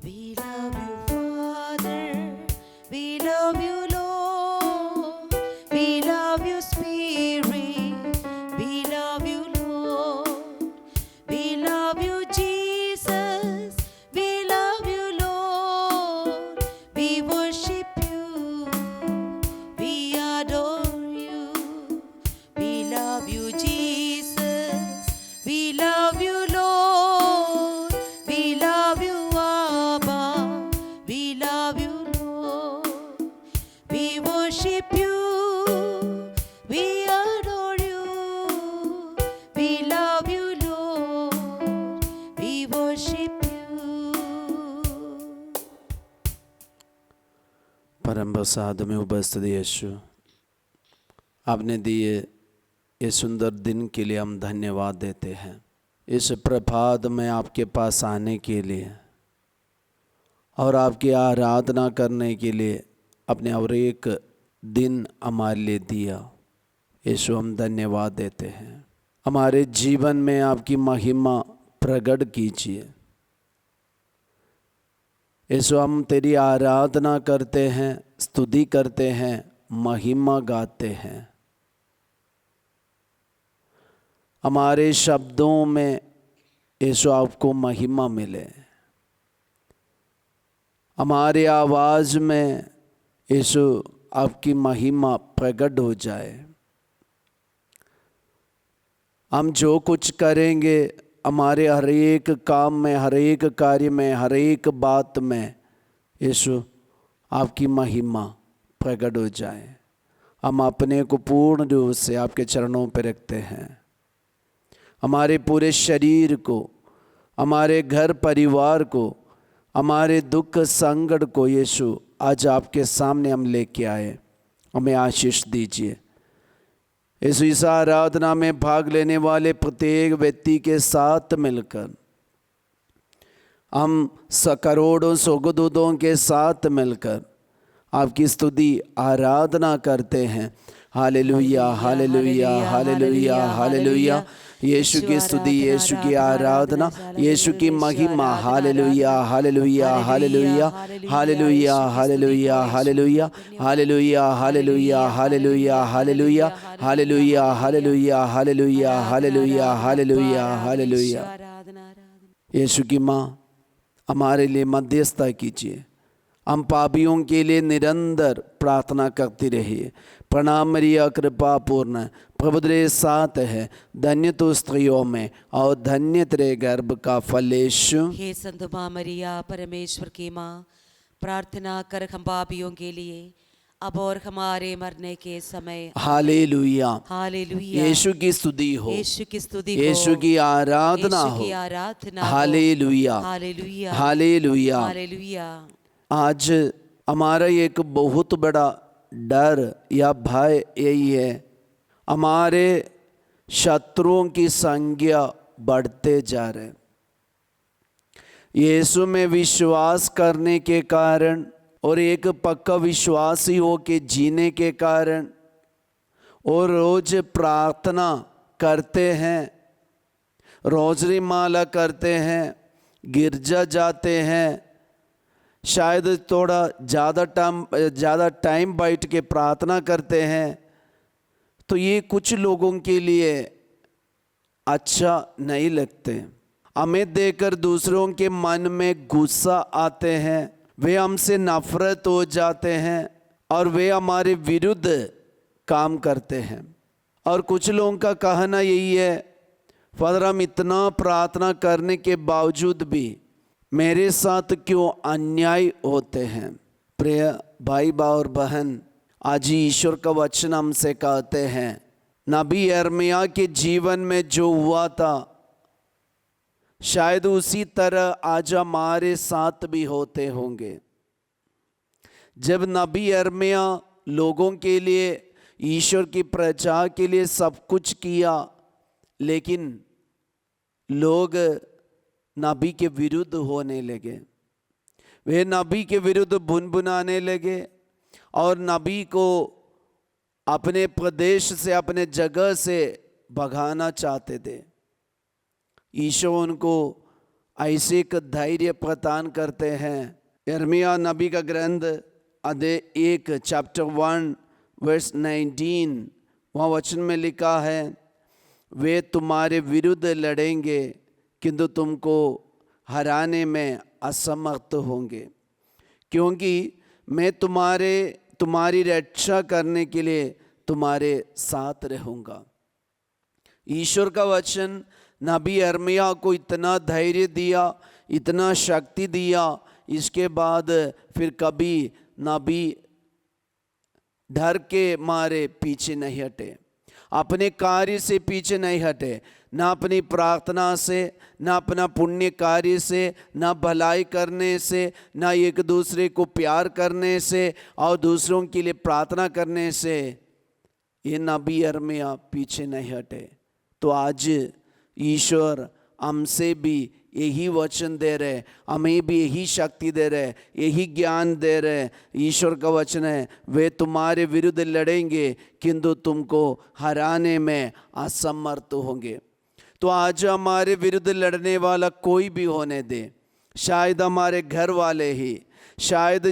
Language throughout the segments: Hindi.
We love you, Father. We love you, Lord. We love you, Spirit. We love you, Lord. We love you, Jesus. We love you, Lord. We worship you. We adore you. We love you, Jesus. We love you, Lord. We love you, Abba. We love you, Lord. We worship you. We adore you. We love you, Lord. We worship you. परम प्रसाद में उपस्थित यीशु, आपने दिए ये सुंदर दिन के लिए हम धन्यवाद देते हैं। इस प्रभात में आपके पास आने के लिए और आपकी आराधना करने के लिए अपने और एक दिन हमारे लिए दिया। यीशु, हम धन्यवाद देते हैं। हमारे जीवन में आपकी महिमा प्रकट कीजिए। यीशु, हम तेरी आराधना करते हैं, स्तुति करते हैं, महिमा गाते हैं। हमारे शब्दों में यीशु आपको महिमा मिले, हमारी आवाज़ में यीशु आपकी महिमा प्रकट हो जाए। हम जो कुछ करेंगे, हमारे हर एक काम में, हर एक कार्य में, हर एक बात में यीशु आपकी महिमा प्रकट हो जाए। हम अपने को पूर्ण रूप से आपके चरणों पर रखते हैं। हमारे पूरे शरीर को, हमारे घर परिवार को, हमारे दुख संकट को यीशु आज आपके सामने हम लेके आए। हमें आशीष दीजिए। इस आराधना में भाग लेने वाले प्रत्येक व्यक्ति के साथ मिलकर हम करोड़ों सुगदूतों के साथ मिलकर आपकी स्तुति आराधना करते हैं। हालेलुया, हालेलुया, हालेलुया, हालेलुया। यीशु की स्तुति, यीशु की आराधना, यीशु की महिमा। हालेलुया, हालेलुया, हालेलुया, हालेलुया, हालेलुया, हालेलुया, हालेलुया, हालेलुया, हालेलुया, हालेलुया, हालेलुया, हालेलुया, हालेलुया, हालेलुया, हालेलुया, हालेलुया। यीशु की माँ, हमारे लिए मध्यस्थता कीजिए। हम पापियों के लिए निरंतर प्रार्थना करती रहिए। प्रणाम मरिया, कृपा पूर्ण, प्रभु तेरे साथ है, धन्य तू स्त्रियों में और धन्य तेरे गर्भ का फल यीशु। हे संत माँ मरिया, परमेश्वर की माँ, प्रार्थना कर हम पापियों के लिए, अब और हमारे मरने के समय। हालेलुया, हालेलुया। यीशु की स्तुति हो, यीशु की स्तुति हो, यीशु की आराधना यीशु हो। की आराधना हो। हालेलुया, हालेलुया, हालेलुया। हालेलुया। आज हमारा एक बहुत बड़ा डर या भय यही है, हमारे शत्रुओं की संख्या बढ़ते जा रहे। यीशु में विश्वास करने के कारण और एक पक्का विश्वासी हो के जीने के कारण और रोज प्रार्थना करते हैं, रोजरी माला करते हैं, गिरजा जाते हैं, शायद थोड़ा ज़्यादा टाइम बैठ के प्रार्थना करते हैं, तो ये कुछ लोगों के लिए अच्छा नहीं लगते। हमें देखकर दूसरों के मन में गुस्सा आते हैं, वे हमसे नफरत हो जाते हैं और वे हमारे विरुद्ध काम करते हैं। और कुछ लोगों का कहना यही है, फादर हम इतना प्रार्थना करने के बावजूद भी मेरे साथ क्यों अन्याय होते हैं। प्रिय भाई और बहन, आज ईश्वर का वचन हमसे कहते हैं, नबी यिर्मयाह के जीवन में जो हुआ था शायद उसी तरह आज हमारे साथ भी होते होंगे। जब नबी यिर्मयाह लोगों के लिए, ईश्वर की प्रजा के लिए सब कुछ किया, लेकिन लोग नबी के विरुद्ध होने लगे। वे नबी के विरुद्ध भुनभुनाने लगे और नबी को अपने प्रदेश से, अपने जगह से भगाना चाहते थे। ईशो उनको ऐसे एक धैर्य प्रदान करते हैं। यिर्मयाह नबी का ग्रंथ अध्याय 1 चैप्टर 1 वर्स 19, वहाँ वचन में लिखा है, वे तुम्हारे विरुद्ध लड़ेंगे किंतु तुमको हराने में असमर्थ होंगे, क्योंकि मैं तुम्हारी रक्षा करने के लिए तुम्हारे साथ रहूँगा। ईश्वर का वचन नबी यिर्मयाह को इतना धैर्य दिया, इतना शक्ति दिया, इसके बाद फिर कभी नबी डर के मारे पीछे नहीं हटे, अपने कार्य से पीछे नहीं हटे, ना अपनी प्रार्थना से, ना अपना पुण्य कार्य से, ना भलाई करने से, ना एक दूसरे को प्यार करने से और दूसरों के लिए प्रार्थना करने से ये नबी यिर्मयाह पीछे नहीं हटे। तो आज ईश्वर हमसे भी यही वचन दे रहे, हमें भी यही शक्ति दे रहे, यही ज्ञान दे रहे। ईश्वर का वचन है, वे तुम्हारे विरुद्ध लड़ेंगे किंतु तुमको हराने में असमर्थ होंगे। तो आज हमारे विरुद्ध लड़ने वाला कोई भी होने दे, शायद हमारे घर वाले ही, शायद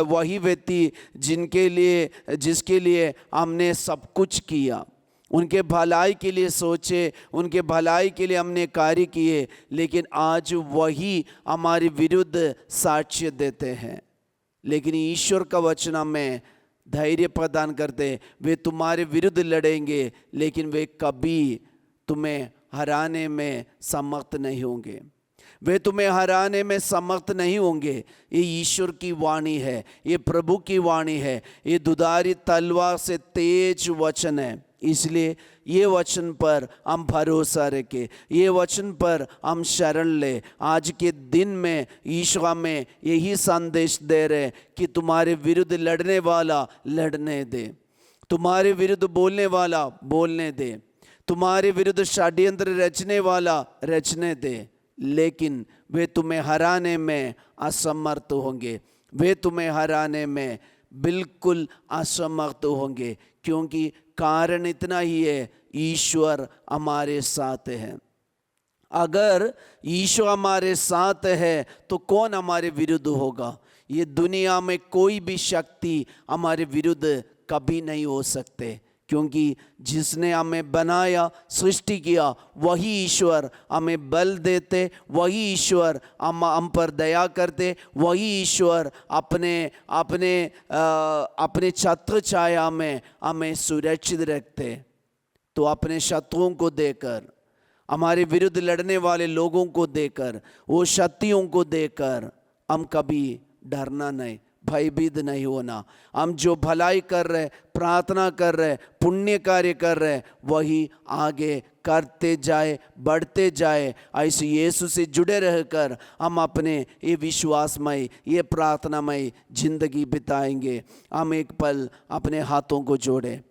वही व्यक्ति जिसके लिए हमने सब कुछ किया, उनके भलाई के लिए सोचे, उनके भलाई के लिए हमने कार्य किए, लेकिन आज वही हमारे विरुद्ध साक्ष्य देते हैं। लेकिन ईश्वर का वचन हमें धैर्य प्रदान करते, वे तुम्हारे विरुद्ध लड़ेंगे लेकिन वे कभी तुम्हें हराने में समर्थ नहीं होंगे, वे तुम्हें हराने में समर्थ नहीं होंगे। ये ईश्वर की वाणी है, ये प्रभु की वाणी है, ये दुधारी तलवार से तेज वचन है। इसलिए ये वचन पर हम भरोसा रखें, ये वचन पर हम शरण ले। आज के दिन में ईश्वर में यही संदेश दे रहे कि तुम्हारे विरुद्ध लड़ने वाला लड़ने दे, तुम्हारे विरुद्ध बोलने वाला बोलने दे, तुम्हारे विरुद्ध षड्यंत्र रचने वाला रचने दे, लेकिन वे तुम्हें हराने में असमर्थ होंगे, वे तुम्हें हराने में बिल्कुल असमर्थ होंगे, क्योंकि कारण इतना ही है, ईश्वर हमारे साथ है। अगर ईश्वर हमारे साथ है तो कौन हमारे विरुद्ध होगा? ये दुनिया में कोई भी शक्ति हमारे विरुद्ध कभी नहीं हो सकते, क्योंकि जिसने हमें बनाया, सृष्टि किया, वही ईश्वर हमें बल देते, वही ईश्वर हम पर दया करते, वही ईश्वर अपने छत्र छाया में हमें सुरक्षित रखते। तो अपने शत्रुओं को देकर, हमारे विरुद्ध लड़ने वाले लोगों को देकर, वो शक्तियों को देकर हम कभी डरना नहीं, भयभीत नहीं होना। हम जो भलाई कर रहे, प्रार्थना कर रहे, पुण्य कार्य कर रहे, वही आगे करते जाए, बढ़ते जाए। ऐसे यीशु से जुड़े रहकर हम अपने ये विश्वासमय, ये प्रार्थनामय जिंदगी बिताएंगे। हम एक पल अपने हाथों को जोड़ें।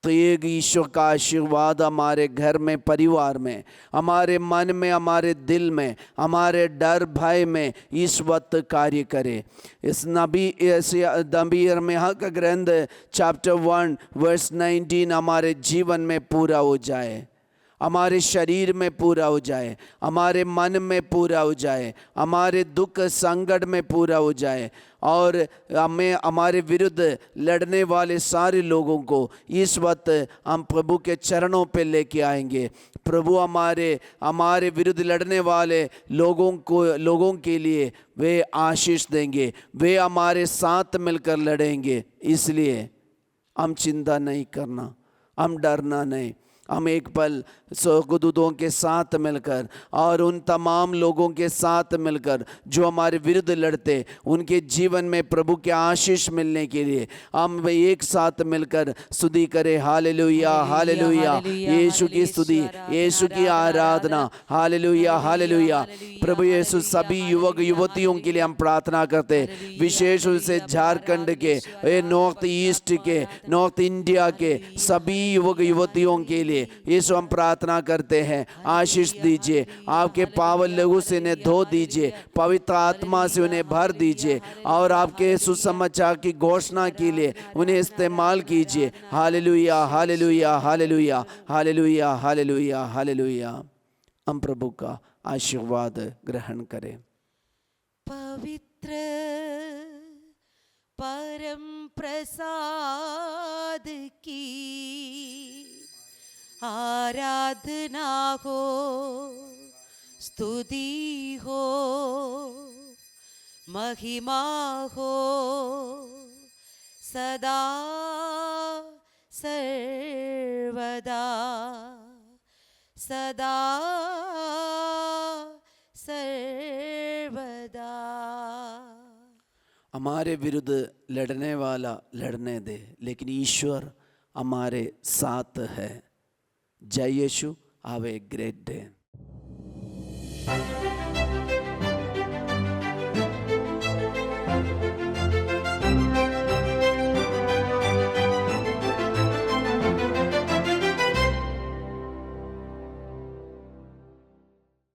तो ये ईश्वर का आशीर्वाद हमारे घर में, परिवार में, हमारे मन में, हमारे दिल में, हमारे डर भय में इस वक्त कार्य करे। इस नबी यिर्मयाह का ग्रंथ चैप्टर 1 वर्स 19 हमारे जीवन में पूरा हो जाए, हमारे शरीर में पूरा हो जाए, हमारे मन में पूरा हो जाए, हमारे दुख संकट में पूरा हो जाए, और हमें हमारे विरुद्ध लड़ने वाले सारे लोगों को इस वक्त हम प्रभु के चरणों पे लेके आएंगे। प्रभु हमारे विरुद्ध लड़ने वाले लोगों के लिए वे आशीष देंगे, वे हमारे साथ मिलकर लड़ेंगे। इसलिए हम चिंता नहीं करना, हम डरना नहीं। हम एक पल स्वर्गदूतों के साथ मिलकर और उन तमाम लोगों के साथ मिलकर जो हमारे विरुद्ध लड़ते, उनके जीवन में प्रभु के आशीष मिलने के लिए हम एक साथ मिलकर स्तुति करें। हालेलुया, हालेलुया, यीशु की स्तुति, यीशु की आराधना। Hallelujah, hallelujah. प्रभु यीशु, सभी युवक युवतियों के लिए हम प्रार्थना करते, विशेष रूप से झारखंड के, नॉर्थ ईस्ट के, नॉर्थ इंडिया के सभी युवक युवतियों के लिए यीशु हम प्रार्थना प्रार्थना करते हैं, आशीष दीजिए, आपके पावन लहू से इन्हें धो दीजिए, पवित्र आत्मा से उन्हें भर दीजिए और आपके सुसमाचार की घोषणा के लिए उन्हें इस्तेमाल कीजिए। हालेलुया, हालेलुया, हालेलुया, हालेलुया, हालेलुया, हालेलुया। हम प्रभु का आशीर्वाद ग्रहण करें। पवित्र परम प्रसाद की आराधना हो, स्तुति हो, महिमा हो सदा सर्वदा, सदा सर्वदा। हमारे विरुद्ध लड़ने वाला लड़ने दे, लेकिन ईश्वर हमारे साथ है। जय यीशु, हैव ए ग्रेट डे।